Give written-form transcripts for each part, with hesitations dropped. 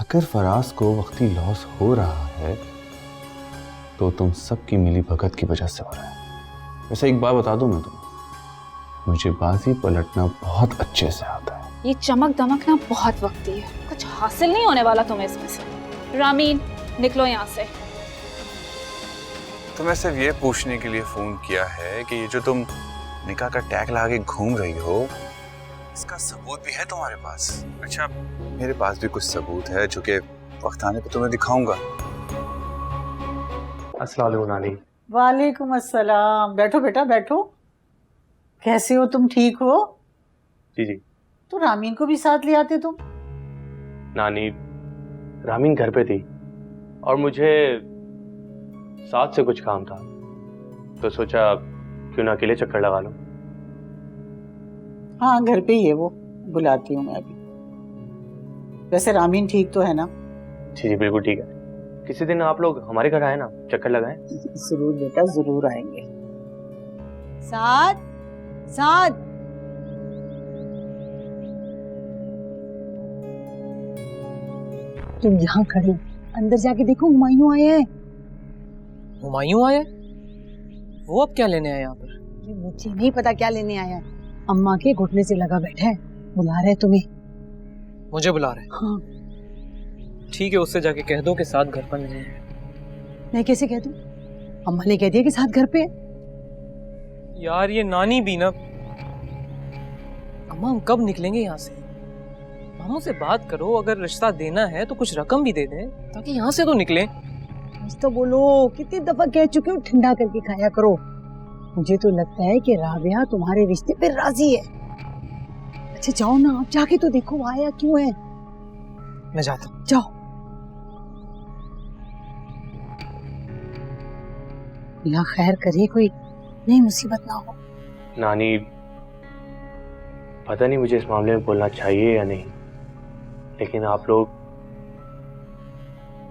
अगर फराज को वक्ती लॉस हो रहा है तो तुम सबकी मिली भगत की वजह से हो रहा है। वैसे एक बात बता दूं मैं तुम्हें, मुझे बाजी पलटना बहुत अच्छे से आता है। ये चमक दमक ना बहुत वक्ती है, कुछ हासिल नहीं होने वाला तुम्हें इसमें से। रामीन निकलो यहाँ से। तो मैं सिर्फ ये पूछने के लिए फोन किया है कि ये जो तुम निकाह का टैग लगा के घूम रही हो, इसका सबूत भी है तुम्हारे पास? अच्छा, मेरे पास भी कुछ सबूत है जो कि वक्त आने पे तुम्हें दिखाऊंगा। अस्सलाम वालेकुम नानी। वालेकुम अस्सलाम। बैठो बेटा बैठो। कैसे हो तुम, ठीक हो? जी जी। तो रामीन को भी साथ ले आते तुम। नानी, रामीन घर पे थी और मुझे साथ से कुछ काम था, तो सोचा क्यों ना अकेले चक्कर लगा लूं। हाँ घर पे ही है वो, बुलाती हूँ मैं अभी। वैसे रामीन ठीक तो है ना? जी जी बिल्कुल ठीक है। किसी दिन आप लोग हमारे घर आए ना, चक्कर लगाएं। जरूर बेटा जरूर आएंगे। साथ साथ तुम यहाँ खड़े, अंदर जाके देखो हुमायूं आए हैं। हुमायूं आया? वो अब क्या लेने आया यहाँ पर? ये मुझे नहीं पता क्या लेने आया है। अम्मा के घुटने से लगा बैठा है, बुला रहे तुम्हें। मुझे बुला रहे? हाँ। ठीक है, उससे जाके कह दो कि साथ घर पर नहीं है। मैं कैसे कह दूं? अम्मा ने कह दिया कि साथ घर पे है। यार ये नानी भी ना। अम्मा हम कब निकलेंगे यहाँ से? मामू से बात करो, अगर रिश्ता देना है तो कुछ रकम भी दे दें ताकि यहाँ से तो निकले। कुछ तो बोलो, कितनी दफा कह चुके हो ठंडा करके खाया करो। मुझे तो लगता है कि राबिया तुम्हारे रिश्ते पे राजी है। अच्छा जाओ ना, आप जाके तो देखो आया क्यों है। मैं जाता हूँ। जाओ। अल्लाह खैर करे, कोई नई मुसीबत ना हो। नानी, पता नहीं मुझे इस मामले में बोलना चाहिए या नहीं, लेकिन आप लोग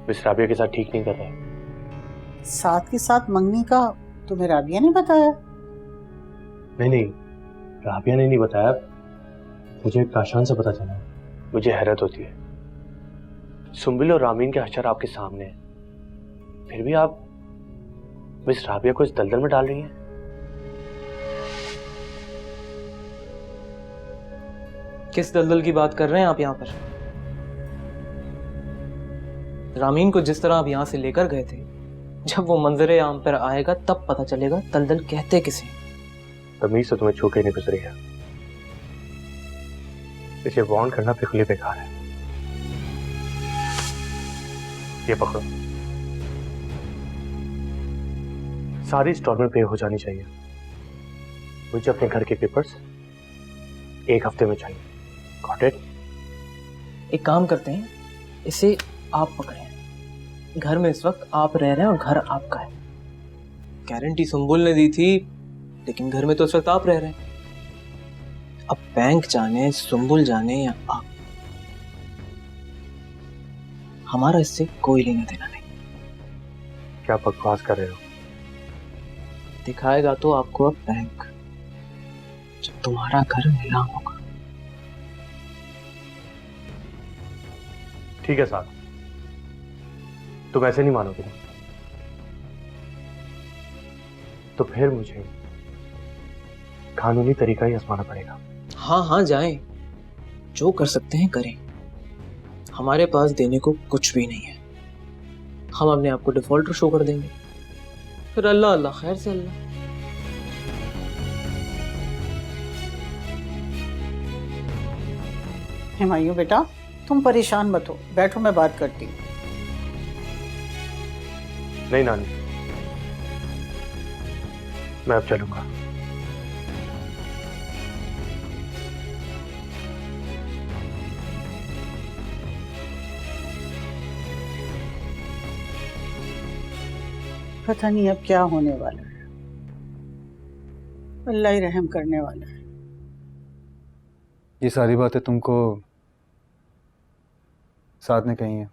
मिस राबिया के साथ ठीक नहीं कर रहे। साथ के साथ मंगनी का तुम्हें राबिया ने बताया? नहीं, राबिया ने नहीं बताया, मुझे काशान से पता चला। मुझे हैरत होती है, सुम्बिल और रामीन के हश्र आपके सामने हैं, फिर भी आप मिस राबिया को इस दलदल में डाल रही हैं। किस दलदल की बात कर रहे हैं आप यहाँ पर? रामीन को जिस तरह आप यहाँ से लेकर गए थे, जब वो मंजरे आम पर आएगा तब पता चलेगा दलदल कहते किसे। तमीज से तुम्हें छू के नहीं गुजरी है, इसे वार्न करना बिल्कुल बेकार है। ये पकड़ो, सारी इंस्टॉलमेंट पे हो जानी चाहिए। मुझे अपने घर के पेपर्स 1 हफ्ते में चाहिए। Got it? एक काम करते हैं, इसे आप पकड़ें। घर में इस वक्त आप रह रहे हैं और घर आपका है। गारंटी सुम्बुल ने दी थी, लेकिन घर में तो इस वक्त आप रह रहे हैं। अब बैंक जाने, सुम्बुल जाने या आप, हमारा इससे कोई लेना देना नहीं। क्या बकवास कर रहे हो? दिखाएगा तो आपको अब बैंक, जब तुम्हारा घर नीलाम होगा। ठीक है साहब, तुम ऐसे नहीं मानोगे ना, तो फिर मुझे कानूनी तरीका ही आजमाना पड़ेगा। हाँ जाएं, जो कर सकते हैं करें। हमारे पास देने को कुछ भी नहीं है। हम अपने आप को डिफॉल्टर शो कर देंगे, फिर अल्लाह अल्लाह खैर से अल्लाह। हुमायूं बेटा तुम परेशान मत हो, बैठो मैं बात करती हूँ। नहीं नानी, मैं अब चलूंगा। पता नहीं अब क्या होने वाला है, अल्लाह ही रहम करने वाला है। ये सारी बातें तुमको साथ ने कही हैं?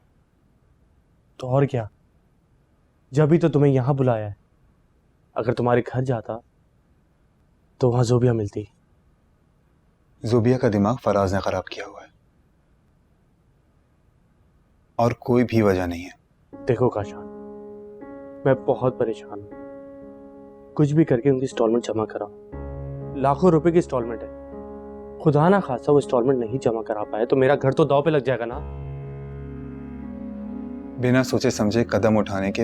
तो और क्या, जब ही तो तुम्हें यहां बुलाया है। अगर तुम्हारे घर जाता तो वहां जोबिया मिलती। जोबिया का दिमाग फराज ने खराब किया हुआ है। और कोई भी वजह नहीं है। देखो काशान, मैं बहुत परेशान हूँ। कुछ भी करके उनकी इंस्टॉलमेंट जमा कराओ। लाखों रुपए की इंस्टॉलमेंट है। खुदा ना खासा वो इंस्टॉलमेंट नहीं जमा करा पाए तो मेरा घर तो दांव पे लग जाएगा ना। बिना सोचे समझे कदम उठाने के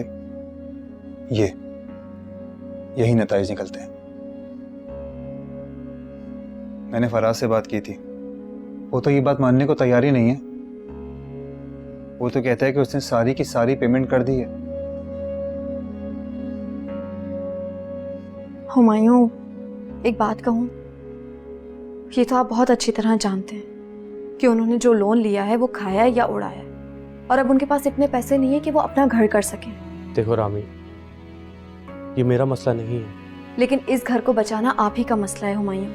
यही नतीजे निकलते हैं। मैंने फराज से बात की थी, वो तो ये बात मानने को तैयार ही नहीं है। वो तो कहता है कि उसने सारी की सारी पेमेंट कर दी है। हुमायूं, एक बात कहूँ, ये तो आप बहुत अच्छी तरह जानते हैं कि उन्होंने जो लोन लिया है वो खाया है या उड़ाया है, और अब उनके पास इतने पैसे नहीं है कि वो अपना घर कर सकें। देखो रामी, ये मेरा मसला नहीं है। लेकिन इस घर को बचाना आप ही का मसला है हुमायूं।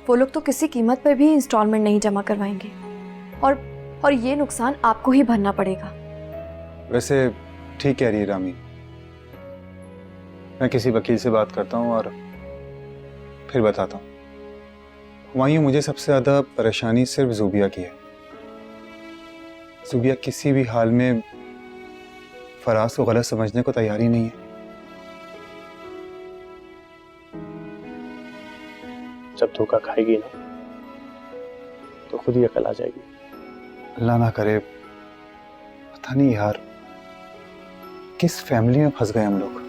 वो लोग तो किसी कीमत पर भी इंस्टॉलमेंट नहीं जमा करवाएंगे, और ये नुकसान आपको ही भरना पड़ेगा। वैसे ठीक कह रही है रामी, मैं किसी वकील से बात करता हूँ और फिर बताता हूँ। हुमायूं, मुझे सबसे ज्यादा परेशानी सिर्फ ज़ूबिया की है। ज़ूबिया किसी भी हाल में फराज को गलत समझने को तैयार ही नहीं है। जब धोखा खाएगी ना तो खुद ही अकल आ जाएगी। अल्लाह ना करे, पता नहीं यार किस फैमिली में फंस गए हम लोग।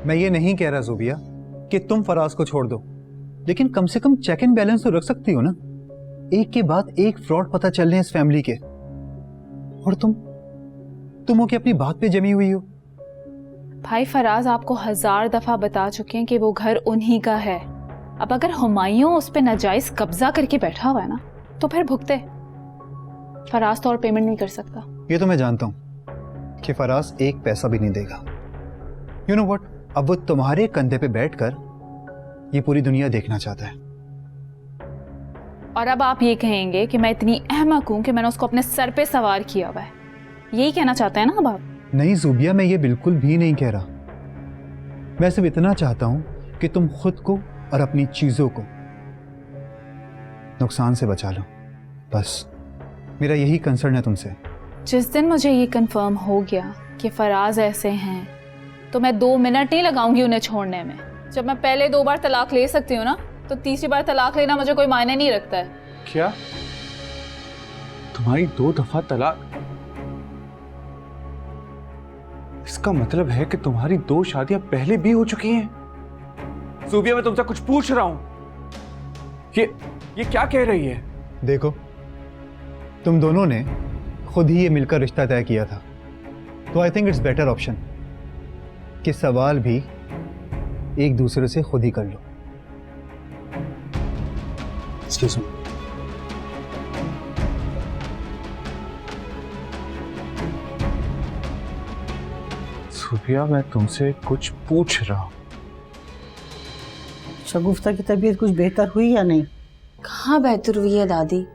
मैं ये नहीं कह रहा ज़ूबिया कि तुम फराज को छोड़ दो, लेकिन कम से कम चेक एंड बैलेंस तो रख सकती हो ना। एक के बाद एक फ्रॉड पता चल रहे हैं इस फैमिली के, और तुम हो कि अपनी बात पे जमी हुई हो। भाई फराज आपको 1000 दफा बता चुके हैं कि वो घर उन्हीं का है। अब अगर हुमायूं उस पे नाजायज कब्जा करके बैठा हुआ है ना, तो फिर भुगते। फराज तो और पेमेंट नहीं कर सकता। ये तो मैं जानता हूं कि फराज एक पैसा भी नहीं देगा। यू नो व्हाट, अब वो तुम्हारे कंधे पे बैठकर ये पूरी दुनिया देखना चाहता है। और अब आप ये कहेंगे कि मैं इतनी अहमक हूं कि मैंने उसको अपने सर पे सवार किया हुआ है, यही कहना चाहते हैं ना अब आप? नहीं ज़ूबिया, मैं ये बिल्कुल भी नहीं कह रहा। मैं सिर्फ इतना चाहता हूं कि तुम खुद को और अपनी चीजों को नुकसान से बचा लो, बस मेरा यही कंसर्न है तुमसे। जिस दिन मुझे ये कंफर्म हो गया कि फराज ऐसे हैं, तो मैं 2 मिनट नहीं लगाऊंगी उन्हें छोड़ने में। जब मैं पहले 2 बार तलाक ले सकती हूँ ना, तो तीसरी बार तलाक लेना मुझे कोई मायने नहीं रखता है। क्या तुम्हारी 2 दफा तलाक? इसका मतलब है कि तुम्हारी 2 शादियां पहले भी हो चुकी हैं। ज़ूबिया, मैं तुमसे कुछ पूछ रहा हूं। ये क्या कह रही है? देखो, तुम दोनों ने खुद ही ये मिलकर रिश्ता तय किया था, तो I think it's better option कि सवाल भी एक दूसरे से खुद ही कर लो। Excuse me. ज़ूबिया, मैं तुमसे कुछ पूछ रहा हूं। शगुफ्ता की तबीयत कुछ बेहतर हुई या नहीं? कहाँ बेहतर हुई है दादी।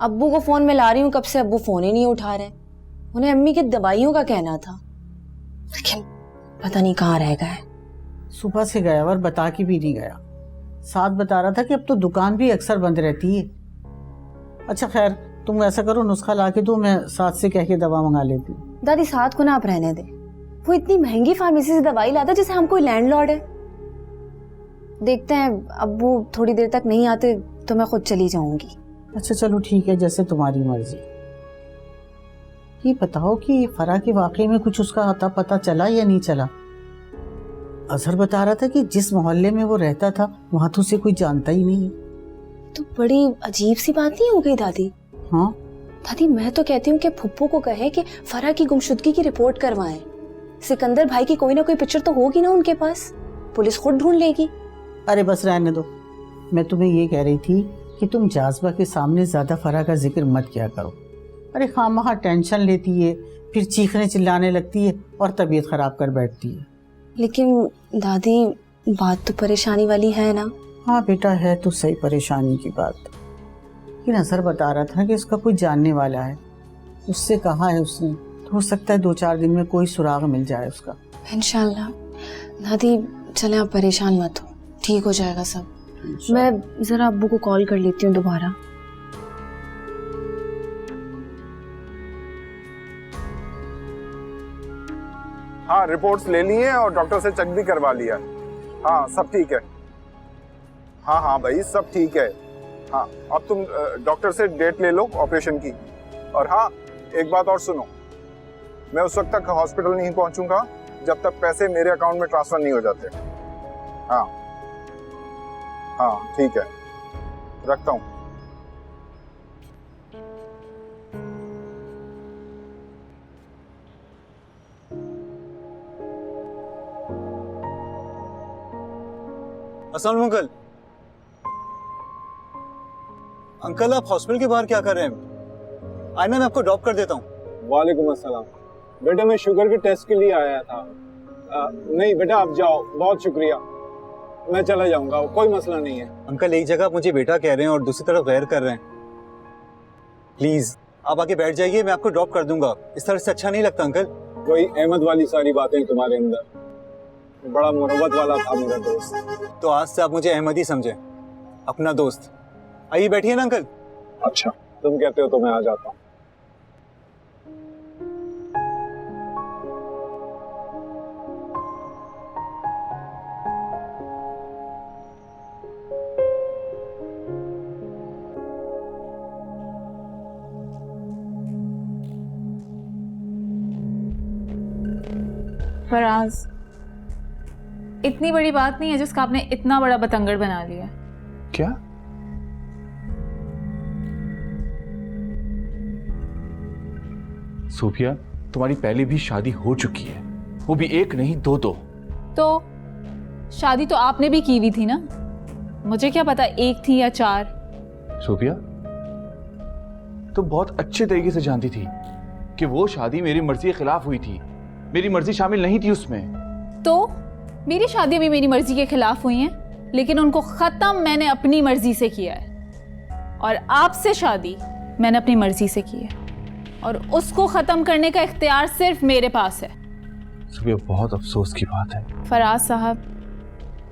अब्बू को फोन मिला रही हूँ, कब से अब्बू फोन ही नहीं उठा रहे। उन्हें अम्मी की दवाइयों का कहना था, लेकिन पता नहीं कहाँ रह गए। सुबह से गया और बता के भी नहीं गया। साथ बता रहा था कि अब तो दुकान भी अक्सर बंद रहती है। अच्छा खैर, तुम ऐसा करो, नुस्खा ला के दो, मैं साथ से कह के दवा मंगा लेती हूँ। दादी साथ को ना आप रहने दे। वो इतनी महंगी फार्मेसी से दवाई लाता जैसे हम कोई लैंडलॉर्ड है। देखते हैं, अब्बू थोड़ी देर तक नहीं आते तो मैं खुद चली जाऊंगी। अच्छा चलो ठीक है, जैसे तुम्हारी मर्जी। ये बताओ कि फरा के वाकई में कुछ उसका आता पता चला या नहीं चला? अजहर बता रहा था कि जिस मोहल्ले में वो रहता था वहां तो उसे कोई जानता ही नहीं। तो बड़ी अजीब सी बात नहीं हो गई दादी? हाँ दादी, मैं तो कहती हूँ कि फुप्पो को कहे कि फरा की गुमशुदगी की रिपोर्ट करवाएं। सिकंदर भाई की कोई ना कोई पिक्चर तो होगी ना उनके पास, पुलिस खुद ढूंढ लेगी। अरे बस रहने दो। मैं तुम्हें ये कह रही थी कि तुम जाज़बा के सामने ज्यादा फरा का जिक्र मत किया करो। अरे खामखा टेंशन लेती है, फिर चीखने चिल्लाने लगती है और तबीयत खराब कर बैठती है। लेकिन दादी, बात तो परेशानी वाली है ना? हाँ बेटा, है तो सही परेशानी की बात, लेकिन अजहर बता रहा था कि उसका कोई जानने वाला है, उससे कहा है उसने, तो हो सकता है 2-4 दिन में कोई सुराग मिल जाए उसका। इंशाल्लाह। दादी चले आप परेशान मत हो, ठीक हो जाएगा सब। मैं जरा अब्बू को कॉल कर लेती हूँ दोबारा। हाँ, रिपोर्ट्स ले ली हैं और डॉक्टर से चेक भी करवा लिया। हाँ, सब ठीक है। हाँ हाँ भाई, सब ठीक है। हाँ, अब तुम डॉक्टर से डेट ले लो ऑपरेशन की। और हाँ, एक बात और सुनो, मैं उस वक्त तक हॉस्पिटल नहीं पहुंचूंगा जब तक पैसे मेरे अकाउंट में ट्रांसफर नहीं हो जाते। हाँ हाँ ठीक है, रखता हूँ। अस्सलाम वालेकुम अंकल। अंकल आप हॉस्पिटल के बाहर क्या कर रहे हैं? आए ना, मैं आपको ड्रॉप कर देता हूँ। वालेकुम अस्सलाम। बेटा मैं शुगर के टेस्ट के लिए आया था। नहीं बेटा आप जाओ, बहुत शुक्रिया, मैं चला जाऊंगा, कोई मसला नहीं है। अंकल एक जगह आप मुझे बेटा कह रहे हैं और दूसरी तरफ गैर कर रहे हैं। प्लीज आप आके बैठ जाइए, मैं आपको ड्रॉप कर दूंगा। इस तरह से अच्छा नहीं लगता अंकल। वही अहमद वाली सारी बातें तुम्हारे अंदर, बड़ा मोहब्बत वाला था मेरा दोस्त। तो आज से आप मुझे अहमद ही समझे, अपना दोस्त। आइए बैठिए ना अंकल। अच्छा, तुम कहते हो तो मैं आ जाता हूँ। फराज, इतनी बड़ी बात नहीं है जिसका आपने इतना बड़ा बतंगड़ बना लिया। क्या? सोफिया, तुम्हारी पहले भी शादी हो चुकी है, वो भी एक नहीं 2-2। तो शादी तो आपने भी की हुई थी ना, मुझे क्या पता 1 थी या 4। सोफिया, तुम बहुत अच्छे तरीके से जानती थी कि वो शादी मेरी मर्जी के खिलाफ हुई थी, मेरी मर्जी शामिल नहीं थी उसमें। तो मेरी शादी भी मेरी मर्जी के खिलाफ हुई हैं, लेकिन उनको खत्म मैंने अपनी मर्जी से किया है। और आपसे शादी मैंने अपनी मर्जी से की है, और उसको खत्म करने का इख्तियार सिर्फ मेरे पास है। सोफिया, बहुत अफसोस की बात है। फराज साहब,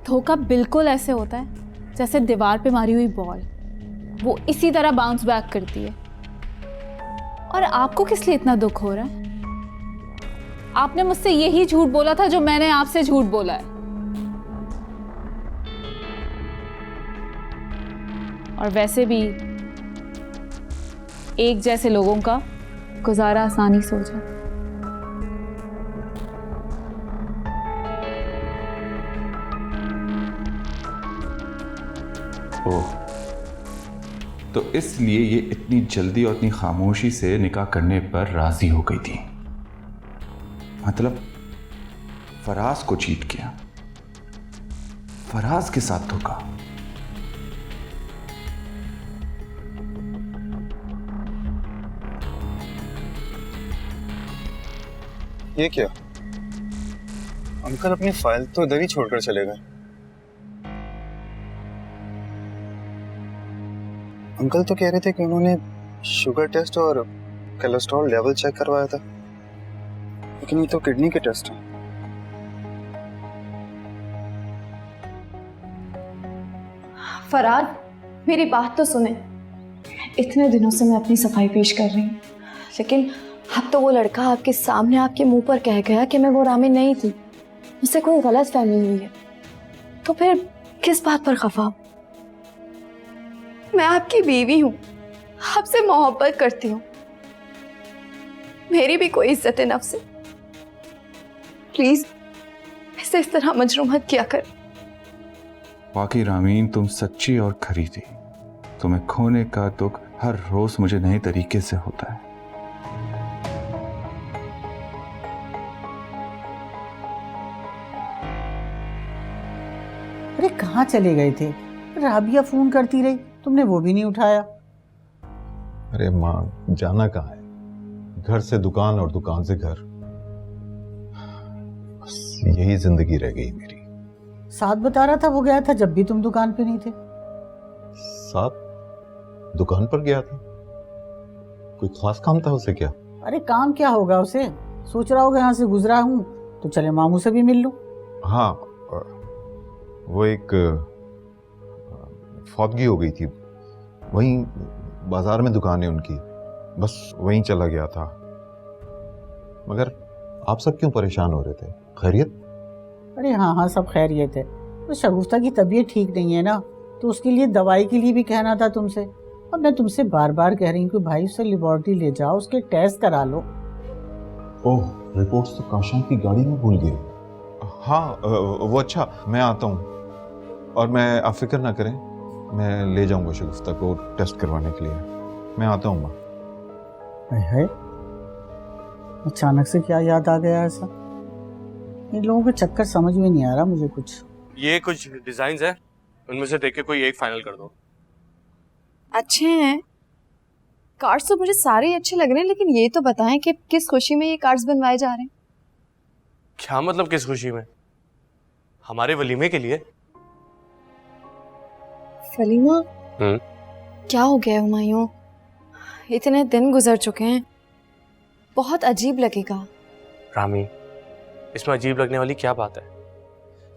धोखा बिल्कुल ऐसे होता है जैसे दीवार पे मारी हुई बॉल, वो इसी तरह बाउंस बैक करती है। और आपको किस लिए इतना दुख हो रहा है? आपने मुझसे यही झूठ बोला था जो मैंने आपसे झूठ बोला है। और वैसे भी एक जैसे लोगों का गुजारा आसानी से हो जाता। ओह, तो इसलिए ये इतनी जल्दी और इतनी खामोशी से निकाह करने पर राजी हो गई थी। मतलब फराज को चीट किया, फराज के साथ धोखा। ये क्या? अंकल अपनी फाइल तो इधर ही छोड़कर चले गए। अंकल तो कह रहे थे कि उन्होंने शुगर टेस्ट और कोलेस्ट्रॉल लेवल चेक करवाया था, लेकिन ये तो किडनी के टेस्ट हैं। फराज, मेरी बात तो सुने। इतने दिनों से मैं अपनी सफाई पेश कर रही हूँ, लेकिन अब तो वो लड़का आपके सामने आपके मुंह पर कह गया कि मैं वो रामिन नहीं थी, मुझसे कोई गलत फहमी हुई है। तो फिर किस बात पर खफा? मैं आपकी बीवी हूँ, आपसे मोहब्बत करती हूँ, मेरी भी कोई इज्जत नफ्स है। प्लीज इसे इस तरह मजरूम मत किया कर। वाकई रामीन, तुम सच्ची और खरी थी। तुम्हें खोने का दुख हर रोज मुझे नए तरीके से होता है। अरे कहाँ चले गए थे? राबिया फोन करती रही, तुमने वो भी नहीं उठाया। अरे माँ, जाना कहाँ है? घर से दुकान और दुकान से घर, बस यही जिंदगी रह गई मेरी। साथ बता रहा था वो गया था जब भी तुम दुकान पे नहीं थे। साथ? दुकान पर गया था। कोई खास काम था उसे क्या? अरे काम क्या होगा उसे, सोच रहा होगा यहाँ से गुजरा हूँ तो चले मामू से भी मिल लूं। हाँ, वो एक फौतगी हो गई थी, वहीं बाजार में दुकान है उनकी, बस वहीं चला गया था। मगर आप सब क्यों परेशान हो रहे थे? खैरियत? अरे हाँ हाँ सब खैरियत है। तो शगुफ्ता की तबीयत ठीक नहीं है ना, तो उसके लिए दवाई के लिए भी कहना था तुमसे। और मैं तुमसे बार बार कह रही हूँ कि भाई उसे लेबोरेटरी ले जाओ, उसके टेस्ट करा लो। ओह, रिपोर्ट्स तो काशान की गाड़ी में भूल गए। हाँ वो अच्छा, मैं आता हूँ। और मैं आप फिक्र ना करें, मैं ले जाऊंगा शगुफ्ता को टेस्ट करवाने के लिए। मैं आता हूँ माँ। है अचानक से क्या याद आ गया ऐसा? इन लोगों का चक्कर समझ में नहीं आ रहा मुझे कुछ। ये कुछ डिजाइन्स है, उनमें से देख के कोई एक फाइनल कर दो। अच्छे हैं कार्ड्स तो, मुझे सारे ही अच्छे लग रहे हैं, लेकिन ये तो बताएं कि किस खुशी में ये कार्ड्स बनवाए जा रहे हैं? क्या मतलब किस खुशी में? हमारे वलीमे के लिए। वलीमा? क्या हो गया हुमायूं? इतने दिन गुजर चुके हैं, बहुत अजीब लगेगा। रामी, इसमें अजीब लगने वाली क्या बात है?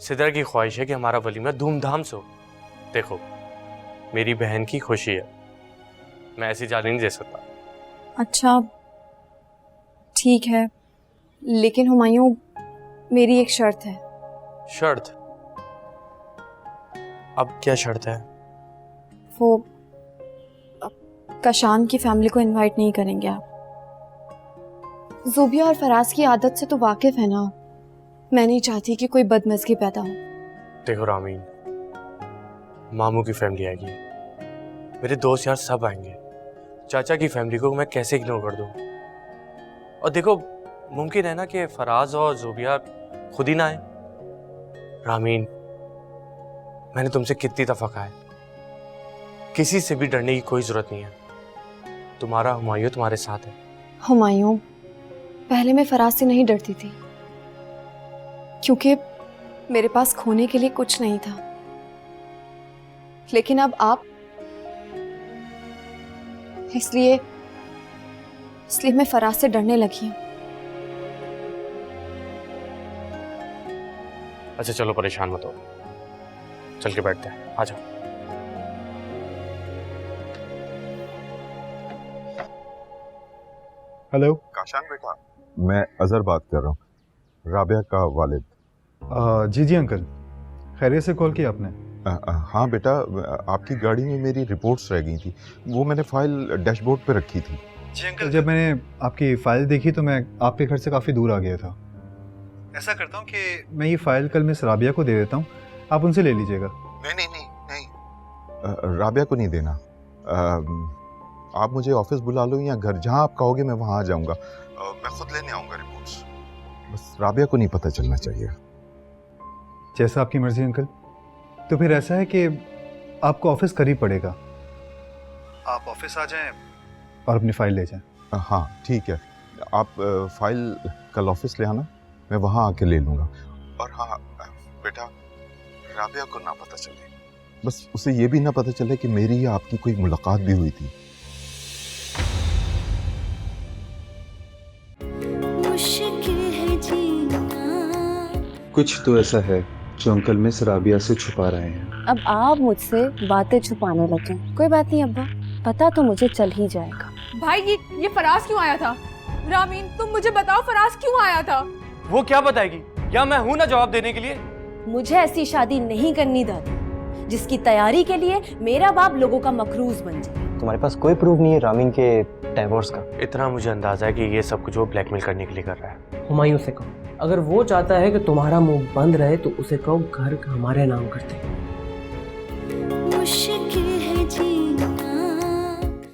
सिदर की ख्वाहिश है कि हमारा वलीमा धूमधाम से हो। देखो, मेरी बहन की खुशी है, मैं ऐसी जाने नहीं दे सकता। अच्छा ठीक है, लेकिन हुमायूं मेरी एक शर्त है। शर्त? अब क्या शर्त है? वो काशान की फैमिली को इनवाइट नहीं करेंगे आप? ज़ुबिया और फराज की आदत से तो वाकिफ है ना, मैं नहीं चाहती कि कोई बदमज़गी पैदा हो। देखो रामीन, मामू की फैमिली आएगी, मेरे दोस्त यार सब आएंगे, चाचा की फैमिली को मैं कैसे इग्नोर कर दूं? और देखो, मुमकिन है ना कि फराज और ज़ुबिया खुद ही ना आए। रामीन, मैंने तुमसे कितनी दफा कहा है, किसी से भी डरने की कोई जरूरत नहीं है। तुम्हारा हुमायूं तुम्हारे साथ है। हुमायूं, पहले मैं फराज से नहीं डरती थी, क्योंकि मेरे पास खोने के लिए कुछ नहीं था, लेकिन अब आप, इसलिए मैं फराज से डरने लगी हूँ। अच्छा चलो, परेशान मत हो, चल के बैठते हैं, आ जाओ। हेलो काशान बेटा, मैं अजहर बात कर रहा हूँ, राबिया का वालिद। जी जी अंकल, खैरियत से कॉल किया आपने? हाँ बेटा, आपकी गाड़ी में मेरी रिपोर्ट्स रह गई थी, वो मैंने फाइल डैशबोर्ड पे रखी थी। जी अंकल, जब मैंने आपकी फ़ाइल देखी तो मैं आपके घर से काफ़ी दूर आ गया था। ऐसा करता हूँ कि मैं ये फ़ाइल कल मिस राबिया को दे देता हूँ, आप उनसे ले लीजिएगा। नहीं, राबिया को नहीं देना। आप मुझे ऑफिस बुला लो या घर, जहाँ आप कहोगे मैं वहाँ आ जाऊँगा। मैं खुद लेने आऊँगा रिपोर्ट्स, बस राबिया को नहीं पता चलना चाहिए। जैसा आपकी मर्ज़ी अंकल। तो फिर ऐसा है कि आपको ऑफिस करीब पड़ेगा, आप ऑफिस आ जाएं और अपनी फ़ाइल ले जाएं। हाँ ठीक है, आप फाइल कल ऑफिस ले आना, मैं वहाँ आके ले लूँगा। और हाँ बेटा, राबिया को ना पता चले, बस उसे ये भी ना पता चले कि मेरी या आपकी कोई मुलाकात भी हुई थी। कुछ तो ऐसा है जो अंकल मिस राबिया से छुपा रहे हैं। अब आप मुझसे बातें छुपाने लगे। कोई बात नहीं अब्बा, पता तो मुझे चल ही जाएगा। भाई ये फराज क्यों आया था? रामीन, तुम मुझे बताओ, फराज क्यों आया था? वो क्या बताएगी? या मैं हूं ना जवाब देने के लिए? मुझे ऐसी शादी नहीं करनी दादी, जिसकी तैयारी के लिए मेरा बाप लोगों का मखरूज बन जाए। तुम्हारे पास कोई प्रूफ नहीं है रामीन के डाइवोर्स का? इतना मुझे अंदाजा है कि ये सब कुछ वो ब्लैकमेल करने के लिए कर रहा है। हुमायूं से कहो, अगर वो चाहता है कि तुम्हारा मुंह बंद रहे तो उसे कहो घर हमारे नाम करते।